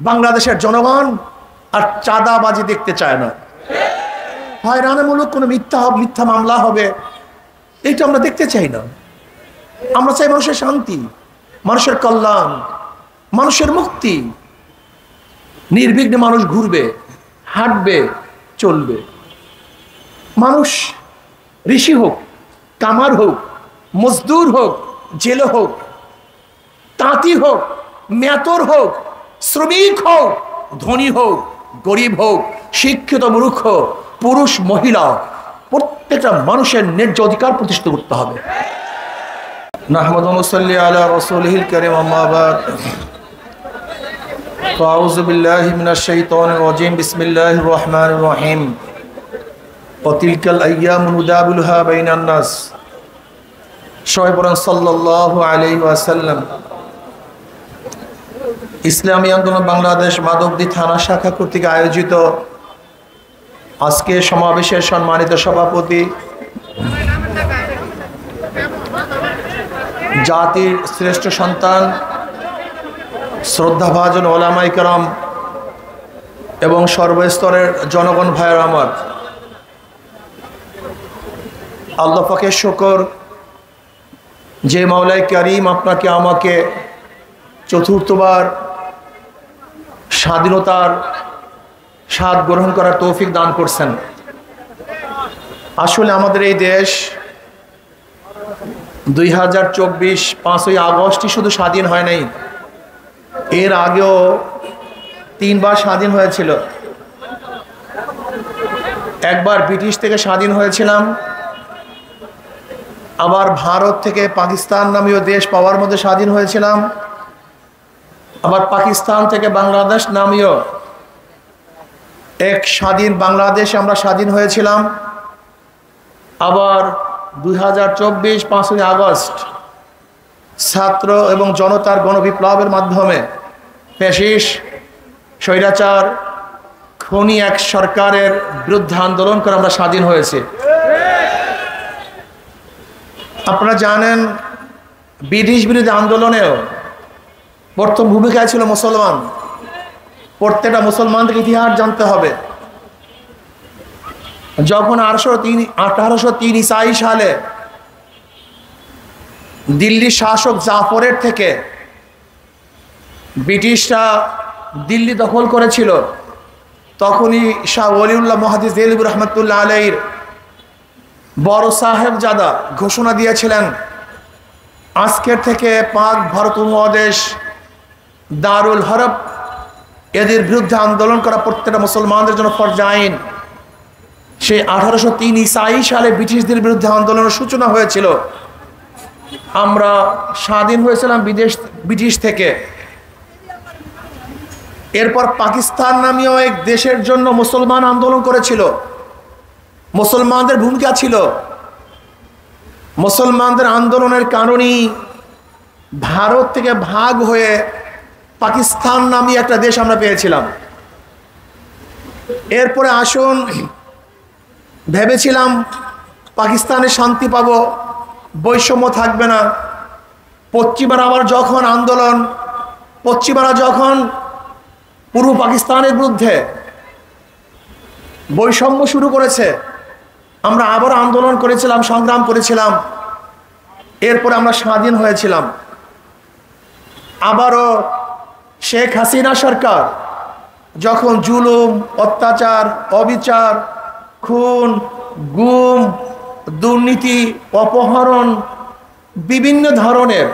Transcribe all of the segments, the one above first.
বাংলাদেশের জনগণ আর চাঁদাবাজি দেখতে চায় না। হয়রানিমূলক কোনো মিথ্যা মামলা হবে, এইটা আমরা দেখতে চাই না। আমরা চাই মানুষের শান্তি, মানুষের কল্যাণ, মানুষের মুক্তি। নির্বিঘ্নে মানুষ ঘুরবে, হাঁটবে, চলবে। মানুষ ঋষি হোক, কামার হোক, মজদুর হোক, জেলে হোক, তাঁতি হোক, মেতর হোক, শ্রমিক হোক, ধনী হোক, গরিব হোক, শিক্ষিত মূর্খ, পুরুষ মহিলা, প্রত্যেকটা মানুষের ন্যায্য অধিকার প্রতিষ্ঠিত করতে হবে। নাহমাদু ওয়া নুসাল্লি আলা রাসূলিহিল কারীম, আম্মা বাদ। আউযু বিল্লাহি মিনাশ শাইতানির রাজীম, বিসমিল্লাহির রহমানির রহিম। ওয়া তিলকাল আইয়ামু নুদাবিলুহা বাইনান নাস। সবাই বলেন সাল্লাল্লাহু আলাইহি ওয়াসাল্লাম। ইসলামী আন্দোলন বাংলাদেশ মাধবদী থানা শাখা কর্তৃক আয়োজিত আজকে সমাবেশের সম্মানিত সভাপতি, জাতির শ্রেষ্ঠ সন্তান, শ্রদ্ধাভাজন ওলামায়ে কেরাম এবং সর্বস্তরের জনগণ ভাইয়ের আমার, আল্লাহ পাকের শুকর যে মাওলাই কারীম আপনাকে আমাকে চতুর্থবার স্বাধীনতার স্বাদ গ্রহণ করার তৌফিক দান করছেন। আসলে আমাদের এই দেশ 2024 5ই আগস্টই শুধু স্বাধীন হয় নাই, এর আগেও 3 বার স্বাধীন হয়েছিল। একবার ব্রিটিশ থেকে স্বাধীন হয়েছিলাম, আবার ভারত থেকে পাকিস্তান নামীয় দেশ পাওয়ার মধ্যে স্বাধীন হয়েছিলাম, আবার পাকিস্তান থেকে বাংলাদেশ নামীয় এক স্বাধীন বাংলাদেশ আমরা স্বাধীন হয়েছিলাম। আবার 2024 5ই আগস্ট ছাত্র এবং জনতার গণবিপ্লবের মাধ্যমে ফ্যাসিস্ট স্বৈরাচার খুনি এক সরকারের বিরুদ্ধে আন্দোলন করে আমরা স্বাধীন হয়েছি। আপনারা জানেন, ব্রিটিশ বিরোধী আন্দোলনেও প্রথম ভূমিকায় ছিল মুসলমান। প্রত্যেকটা মুসলমানদের ইতিহাস জানতে হবে। যখন 1803 ঈসাই সালে দিল্লি শাসক জাফরের থেকে ব্রিটিশরা দিল্লি দখল করেছিল, তখনই শাহ ওলিউল্লাহ মুহাদ্দিস দেহলভী রহমাতুল্লাহ আলাইহির বড় সাহেবজাদা ঘোষণা দিয়েছিলেন, আজকের থেকে পাক ভারত উপমহাদেশ দারুল হরব, এদের বিরুদ্ধে আন্দোলন করা প্রত্যেকটা মুসলমানদের জন্য ফরজ আইন। সেই 1803 ঈসাই সালে ব্রিটিশদের বিরুদ্ধে আন্দোলনের সূচনা হয়েছিল। আমরা স্বাধীন হয়েছিলাম ব্রিটিশ থেকে। এরপর পাকিস্তান নামীয় এক দেশের জন্য মুসলমান আন্দোলন করেছিল। মুসলমানদের ভূমিকা ছিল। মুসলমানদের আন্দোলনের কারণেই ভারত থেকে ভাগ হয়ে পাকিস্তান নামী একটা দেশ আমরা পেয়েছিলাম। এরপরে আসুন, ভেবেছিলাম পাকিস্তানে শান্তি পাবো, বৈষম্য থাকবে না। পশ্চিমারা আবার যখন পশ্চিমারা যখন পূর্ব পাকিস্তানের বিরুদ্ধে বৈষম্য শুরু করেছে, আমরা আবার আন্দোলন করেছিলাম, সংগ্রাম করেছিলাম। এরপরে আমরা স্বাধীন হয়েছিলাম। আবারও শেখ হাসিনা সরকার যখন জুলুম, অত্যাচার, অবিচার, খুন, গুম, দুর্নীতি, অপহরণ, বিভিন্ন ধরনের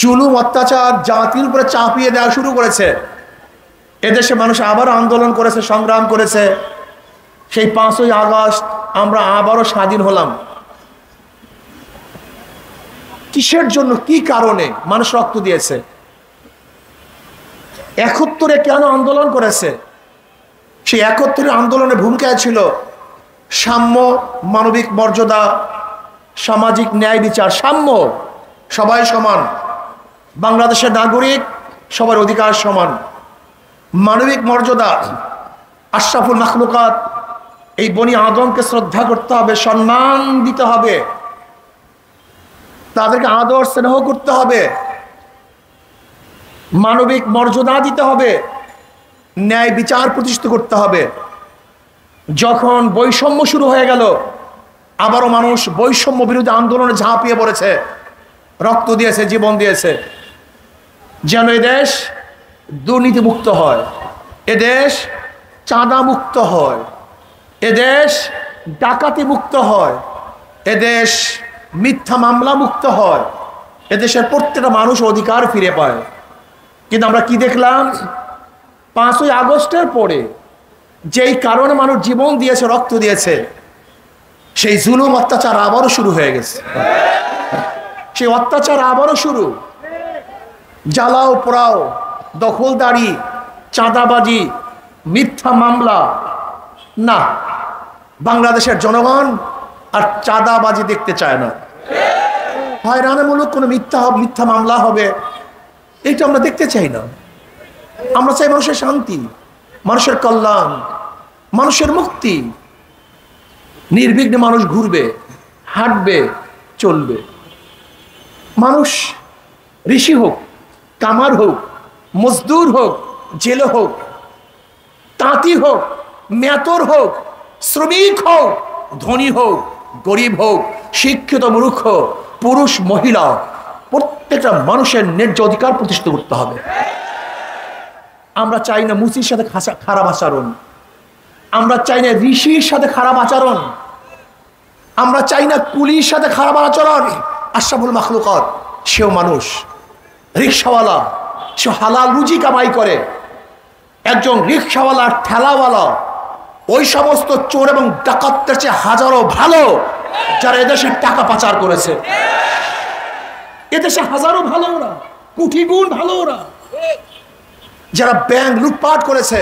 জুলুম অত্যাচার জাতির উপরে চাপিয়ে দেওয়া শুরু করেছে, এদেশে মানুষ আবার আন্দোলন করেছে, সংগ্রাম করেছে। সেই 5ই আগস্ট আমরা আবারও স্বাধীন হলাম। কিসের জন্য, কি কারণে মানুষ রক্ত দিয়েছে? 71-এ কেন আন্দোলন করেছে? সেই 71-এর আন্দোলনের ভূমিকায় ছিল সাম্য, মানবিক মর্যাদা, সামাজিক ন্যায় বিচার, সাম্য, সবাই সমান, বাংলাদেশের নাগরিক সবার অধিকার সমান, মানবিক মর্যাদা, আশরাফুল মাখলুকাত, এই বনি আদমকে শ্রদ্ধা করতে হবে, সম্মান দিতে হবে, তাদেরকে আদর স্নেহ করতে হবে। মানবিক মর্যাদা দিতে হবে, ন্যায় বিচার প্রতিষ্ঠিত করতে হবে। যখন বৈষম্য শুরু হয়ে গেল, আবারও মানুষ বৈষম্য বিরোধী আন্দোলনে ঝাঁপিয়ে পড়েছে, রক্ত দিয়েছে, জীবন দিয়েছে, যেন এদেশ দুর্নীতিমুক্ত হয়, এদেশ চাঁদা মুক্ত হয়, এদেশ ডাকাতি মুক্ত হয়, এদেশ মিথ্যা মামলা মুক্ত হয়, এদেশের প্রত্যেকটা মানুষ অধিকার ফিরে পায়। কিন্তু আমরা কি দেখলাম? 5ই আগস্টের পরে যেই কারণে মানুষ জীবন দিয়েছে, রক্ত দিয়েছে, সেই জুলুম অত্যাচার আবারও শুরু হয়ে গেছে। সেই অত্যাচার আবারও শুরু। জ্বালাও পোড়াও, দখলদারি, চাঁদাবাজি, মিথ্যা মামলা। না, বাংলাদেশের জনগণ আর চাঁদাবাজি দেখতে চায় না। হয়রানিমূলক কোনো মিথ্যা মামলা হবে, এটা আমরা দেখতে চাই না। আমরা চাই মানুষের শান্তি, মানুষের কল্যাণ, মানুষের মুক্তি। নির্বিঘ্নে মানুষ ঘুরবে, হাঁটবে, চলবে। মানুষ ঋষি হোক, কামার হোক, মজদুর হোক, জেলে হোক, তাঁতি হোক, মেতর হোক, শ্রমিক হোক, ধনী হোক, গরিব হোক, শিক্ষিত মূর্খ, পুরুষ মহিলা, প্রত্যেকটা মানুষের ন্যায্য অধিকার প্রতিষ্ঠিত করতে হবে। আমরা চাই না মুসির সাথে খারাপ আচরণ, আমরা চাই না ঋষির সাথে খারাপ আচরণ, আমরা চাই না কুলির সাথে খারাপ আচরণ। আশরাফুল মাখলুকাত সেও মানুষ, রিক্সাওয়ালা, সে হালাল রুজি কামাই করে। একজন রিক্সাওয়ালা, ঠেলাওয়ালা, ওই সমস্ত চোর এবং ডাকাতদের চেয়ে হাজারো ভালো যারা এদেশের টাকা পাচার করেছে। এদেশে হাজারো ভালো ওরা, কোটি গুণ ভালো ওরা। যারা ব্যাংক লুটপাট করেছে,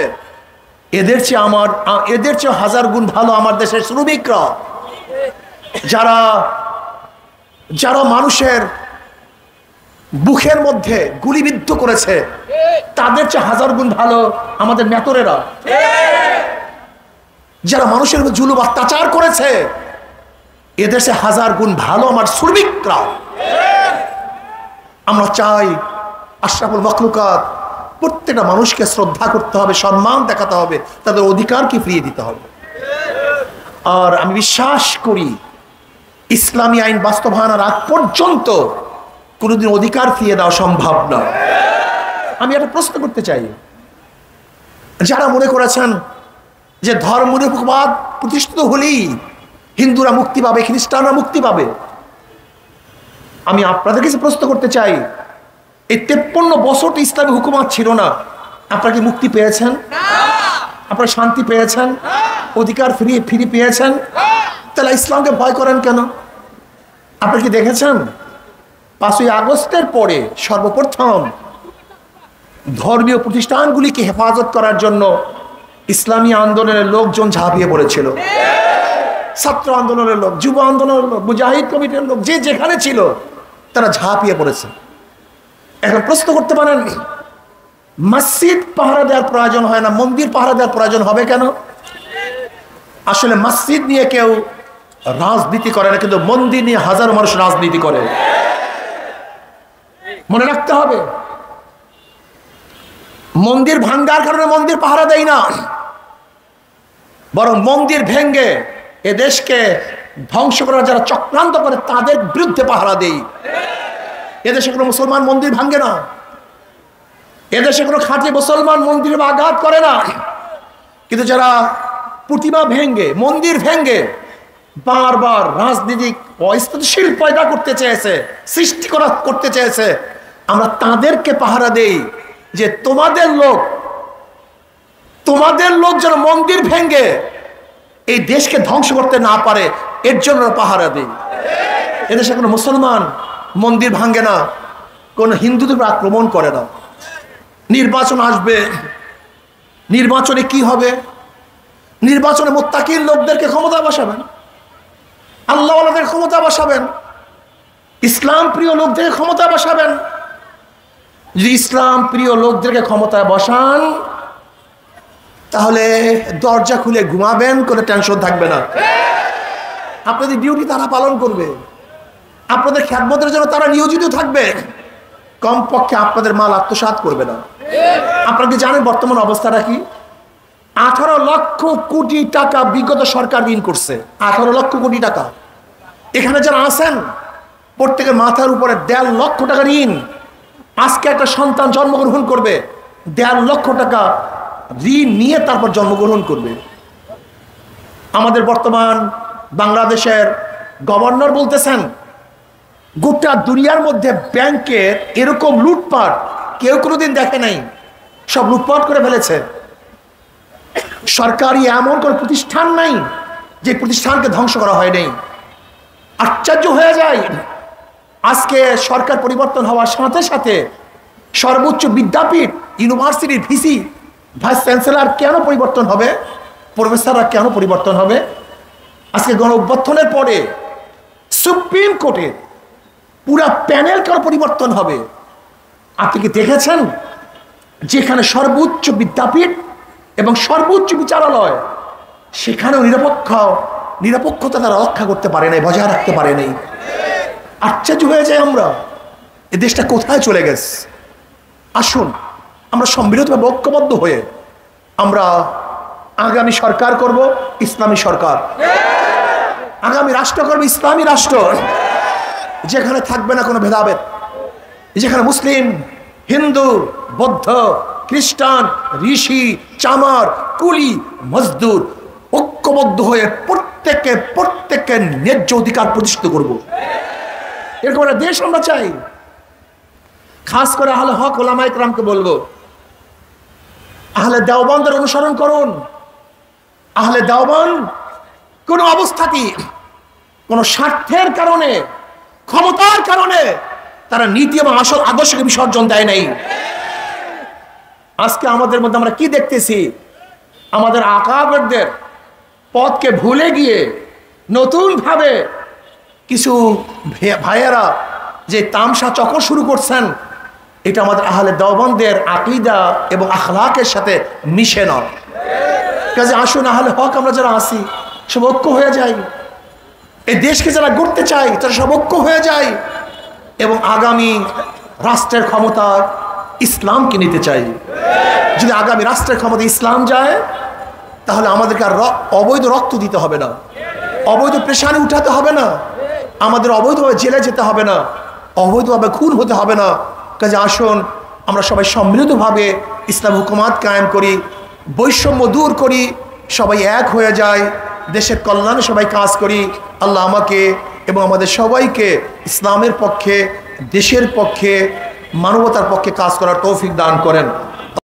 এদের চেয়ে হাজার গুণ ভালো আমার দেশের শ্রমিকরা। যারা মানুষের বুকের মধ্যে গুলিবিদ্ধ করেছে, তাদের চেয়ে হাজার গুণ ভালো আমাদের নেতরেরা। যারা মানুষের জুলুম অত্যাচার করেছে, এদেশে হাজার গুণ ভালো আমার শ্রমিকরা। আমরা চাই আশরাফুল মাখলুকাত প্রত্যেকটা মানুষকে শ্রদ্ধা করতে হবে, সম্মান দেখাতে হবে, তাদের অধিকারকে ফিরিয়ে দিতে হবে। আর আমি বিশ্বাস করি ইসলামী আইন বাস্তবায়নের আগ পর্যন্ত কোনোদিন অধিকার ফিরিয়ে দেওয়া সম্ভব না। আমি একটা প্রশ্ন করতে চাই, যারা মনে করেছেন যে ধর্মনিরপেক্ষবাদ প্রতিষ্ঠিত হলেই হিন্দুরা মুক্তি পাবে, খ্রিস্টানরা মুক্তি পাবে, আমি আপনাদের কাছে প্রশ্ন করতে চাই, এই 53 বছর তো ইসলামী হুকুমত ছিল না, আপনারা কি মুক্তি পেয়েছেন? আপনারা শান্তি পেয়েছেন? অধিকার ফিরে পেয়েছেন? তাহলে ইসলামকে ভয় করেন কেন? আপনারা কি দেখেছেন 5ই আগস্টের পরে সর্বপ্রথম ধর্মীয় প্রতিষ্ঠানগুলিকে হেফাজত করার জন্য ইসলামী আন্দোলনের লোকজন ঝাঁপিয়ে পড়েছিল। ছাত্র আন্দোলনের লোক, যুব আন্দোলনের লোক, মুজাহিদ কমিটির লোক, যে যেখানে ছিল তারা ঝাঁপিয়ে পড়েছে। এখন প্রশ্ন করতে পারেন, মসজিদ পাহারা দেওয়ার প্রয়োজন হয় না, মন্দির পাহারা দেওয়ার প্রয়োজন হবে কেন? আসলে মসজিদ নিয়ে কেউ রাজনীতি করে না, কিন্তু মন্দির নিয়ে হাজারো মানুষ রাজনীতি করে। মনে রাখতে হবে, মন্দির ভাঙ্গার কারণে মন্দির পাহারা দেয় না, বরং মন্দির ভেঙ্গে এ দেশকে ধ্বংস করার যারা চক্রান্ত করে তাদের বিরুদ্ধে পাহারা দেই। এদেশে কোনো মুসলমান মন্দির ভাঙ্গে না, এদেশে কোনো খাঁটি মুসলমান মন্দিরে আঘাত করে না, কিন্তু যারা প্রতিমা ভেঙ্গে, মন্দির ভেঙ্গে বারবার রাজনীতিক অস্থিতিশীল পয়দা করতে চেয়েছে, সৃষ্টি করতে চেয়েছে, আমরা তাদেরকে পাহারা দেই যে তোমাদের লোক যেন মন্দির ভেঙ্গে এই দেশকে ধ্বংস করতে না পারে, এর জন্য পাহারা দেই। এদেশে কোনো মুসলমান মন্দির ভাঙ্গে না, কোনো হিন্দুদের আক্রমণ করে না। নির্বাচন আসবে, নির্বাচনে কি হবে? নির্বাচনে মুত্তাকিন লোকদেরকে ক্ষমতা বসাবেন, আল্লাহওয়ালাদের ক্ষমতা বসাবেন, ইসলাম প্রিয় লোকদেরকে ক্ষমতা বসাবেন। যদি ইসলাম প্রিয় লোকদেরকে ক্ষমতায় বসান, তাহলে দরজা খুলে ঘুমাবেন, কোনো টেনশন থাকবে না। আপনাদের ডিউটি তারা পালন করবে, আপনাদের খেদমতের জন্য তারা নিয়োজিত থাকবে। কমপক্ষে আপনাদের মাল আত্মসাৎ করবে না। আপনারা কি জানেন বর্তমান অবস্থাটা কি? 18 লক্ষ কোটি টাকা বিগত সরকার ঋণ করছে। 18 লক্ষ কোটি টাকা। এখানে যারা আছেন প্রত্যেকের মাথার উপরে 1.5 লক্ষ টাকা ঋণ। আজকে একটা সন্তান জন্মগ্রহণ করবে, 1.5 লক্ষ টাকা ঋণ নিয়ে তারপর জন্মগ্রহণ করবে। আমাদের বর্তমান বাংলাদেশের গভর্নর বলতেছেন গোটা দুনিয়ার মধ্যে ব্যাংকের এরকম লুটপাট কেউ কোনোদিন দেখে নাই, সব লুটপাট করে ফেলেছে। সরকারি এমন কোন প্রতিষ্ঠান নাই যে প্রতিষ্ঠানকে ধ্বংস করা হয় নাই। আশ্চর্য হয়ে যায়, আজকে সরকার পরিবর্তন হওয়ার সাথে সাথে সর্বোচ্চ বিদ্যাপীঠ ইউনিভার্সিটির ভিসি ভাইস চ্যান্সেলর কেন পরিবর্তন হবে, প্রফেসররা কেন পরিবর্তন হবে? আজকে গণ অভ্যুত্থানের পরে সুপ্রিম কোর্টের পুরা প্যানেল কেন পরিবর্তন হবে? আপনি কি দেখেছেন যেখানে সর্বোচ্চ বিদ্যাপীঠ এবং সর্বোচ্চ বিচারালয় সেখানেও নিরপেক্ষতা তারা রক্ষা করতে পারে নাই, বজায় রাখতে পারে নাই। আশ্চর্য হয়ে যায় আমরা, এ দেশটা কোথায় চলে গেছে। আসুন আমরা সম্মিলিতভাবে ঐক্যবদ্ধ হয়ে আমরা আগামী সরকার করব ইসলামী সরকার, আগামী রাষ্ট্র করব ইসলামী রাষ্ট্র, যেখানে থাকবে না কোনো ভেদাভেদ, যেখানে মুসলিম, হিন্দু, বৌদ্ধ, খ্রিস্টান, ঋষি, চামার, কুলি, মজদুর ঐক্যবদ্ধ হয়ে প্রত্যেকের ন্যায্য অধিকার প্রতিষ্ঠিত করব। এরকম একটা দেশ আমরা চাই। খাস করে আহলে হক ওলামায়ে কেরামকে বলবো, আহলে দেওবন্দের অনুসরণ করুন। আহলে দেওবন্দ কোন অবস্থাতেই কোন স্বার্থের কারণে, ক্ষমতার কারণে তারা নীতি এবং আসল আদর্শকে বিসর্জন দেয় নাই। আজকে আমাদের মধ্যে আমরা কি দেখতেছি, আমাদের আকাবেরদের পথকে ভুলে গিয়ে নতুন ভাবে কিছু ভাইয়েরা যে তামসা চক্র শুরু করছেন, এটা আমাদের আহলে দেওবন্দের আকীদা এবং আখলাকের সাথে মিশে না। কাজে আসুন আহলে হক আমরা যারা আছি সব ঐক্য হয়ে যাই, এই দেশকে যারা গড়তে চাই তারা সব ঐক্য হয়ে যায় এবং আগামী রাষ্ট্রের ক্ষমতা ইসলামকে নিতে চাই। যদি আগামী রাষ্ট্রের ক্ষমতা ইসলাম যায় তাহলে আমাদেরকে আর অবৈধ রক্ত দিতে হবে না, অবৈধ পেশানি উঠাতে হবে না, আমাদের অবৈধভাবে জেলে যেতে হবে না, অবৈধভাবে খুন হতে হবে না। কাজে আসুন আমরা সবাই সম্মিলিতভাবে ইসলাম হুকুমাত কায়েম করি, বৈষম্য দূর করি, সবাই এক হয়ে যায়, দেশের কল্যাণে সবাই কাজ করি। আল্লাহ আমাকে এবং আমাদের সবাইকে ইসলামের পক্ষে, দেশের পক্ষে, মানবতার পক্ষে কাজ করার তৌফিক দান করেন।